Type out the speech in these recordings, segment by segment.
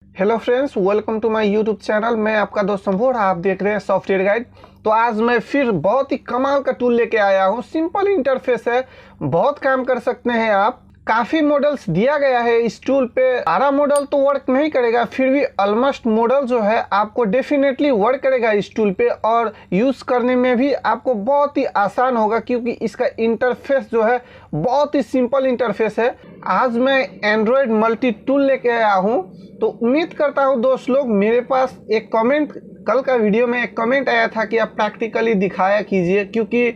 Hello friends, welcome to my YouTube channel. मैं आपका दोस्त संभोर, आप देख रहे हैं सॉफ्टवेयर गाइड। तो आज मैं फिर बहुत ही कमाल का टूल लेके आया हूँ। सिंपल इंटरफेस है, बहुत काम कर सकते हैं आप। काफ़ी मॉडल्स दिया गया है इस टूल पे। सारा मॉडल तो वर्क नहीं करेगा, फिर भी ऑलमोस्ट मॉडल जो है आपको डेफिनेटली वर्क करेगा इस टूल पे, और यूज़ करने में भी आपको बहुत ही आसान होगा क्योंकि इसका इंटरफेस जो है बहुत ही सिंपल इंटरफेस है। आज मैं एंड्रॉयड मल्टी टूल लेके आया हूँ, तो उम्मीद करता हूँ दोस्त लोग, मेरे पास एक कमेंट, कल का वीडियो में एक कमेंट आया था कि आप प्रैक्टिकली दिखाया कीजिए, क्योंकि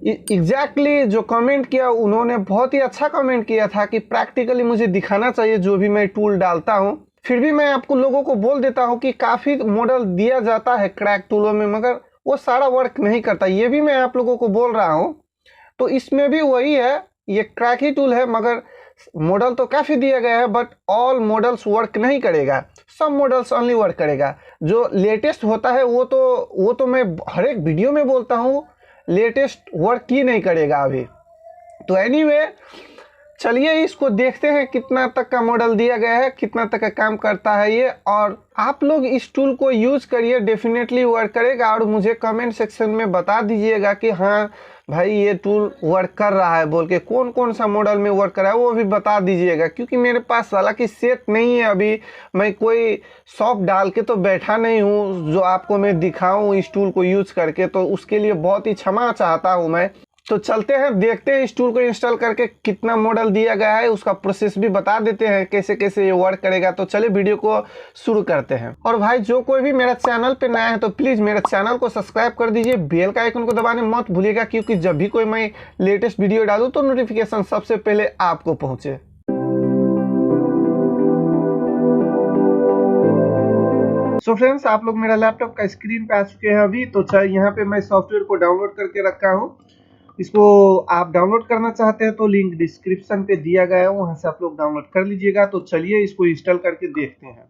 एग्जैक्टली जो कमेंट किया उन्होंने बहुत ही अच्छा कमेंट किया था कि प्रैक्टिकली मुझे दिखाना चाहिए जो भी मैं टूल डालता हूँ। फिर भी मैं आपको लोगों को बोल देता हूँ कि काफ़ी मॉडल दिया जाता है क्रैक टूलों में, मगर वो सारा वर्क नहीं करता। ये भी मैं आप लोगों को बोल रहा हूँ। तो इसमें भी वही है, ये क्रैक ही टूल है, मगर मॉडल तो काफ़ी दिया गया है, बट ऑल मॉडल्स वर्क नहीं करेगा। सब मॉडल्स ओनली वर्क करेगा। जो लेटेस्ट होता है वो तो मैं हर एक वीडियो में बोलता हूँ, लेटेस्ट वर्क ही नहीं करेगा अभी। तो एनीवे, चलिए इसको देखते हैं कितना तक का मॉडल दिया गया है, कितना तक का काम करता है ये। और आप लोग इस टूल को यूज़ करिए, डेफिनेटली वर्क करेगा। और मुझे कमेंट सेक्शन में बता दीजिएगा कि हाँ भाई ये टूल वर्क कर रहा है बोल के, कौन कौन सा मॉडल में वर्क कर रहा है वो भी बता दीजिएगा। क्योंकि मेरे पास हालांकि सेट नहीं है अभी, मैं कोई शॉप डाल के तो बैठा नहीं हूँ जो आपको मैं दिखाऊँ इस टूल को यूज़ करके, तो उसके लिए बहुत ही क्षमा चाहता हूँ मैं। तो चलते हैं, देखते हैं इस टूल को इंस्टॉल करके कितना मॉडल दिया गया है, उसका प्रोसेस भी बता देते हैं कैसे कैसे ये वर्क करेगा। तो चलिए वीडियो को शुरू करते हैं। और भाई जो कोई भी मेरा चैनल पे नया है तो प्लीज़ मेरे चैनल को सब्सक्राइब कर दीजिए, बेल का आइकन को दबाने मत भूलिएगा, क्योंकि जब भी कोई मैं लेटेस्ट वीडियो डालूँ तो नोटिफिकेशन सबसे पहले आपको पहुँचे। सो फ्रेंड्स, आप लोग मेरा लैपटॉप का स्क्रीन पे आ चुके हैं अभी। तो यहाँ पे मैं सॉफ्टवेयर को डाउनलोड करके रखा हूँ। इसको आप डाउनलोड करना चाहते हैं तो लिंक डिस्क्रिप्शन पे दिया गया है, वहां से आप लोग डाउनलोड कर लीजिएगा। तो चलिए इसको इंस्टॉल करके देखते हैं।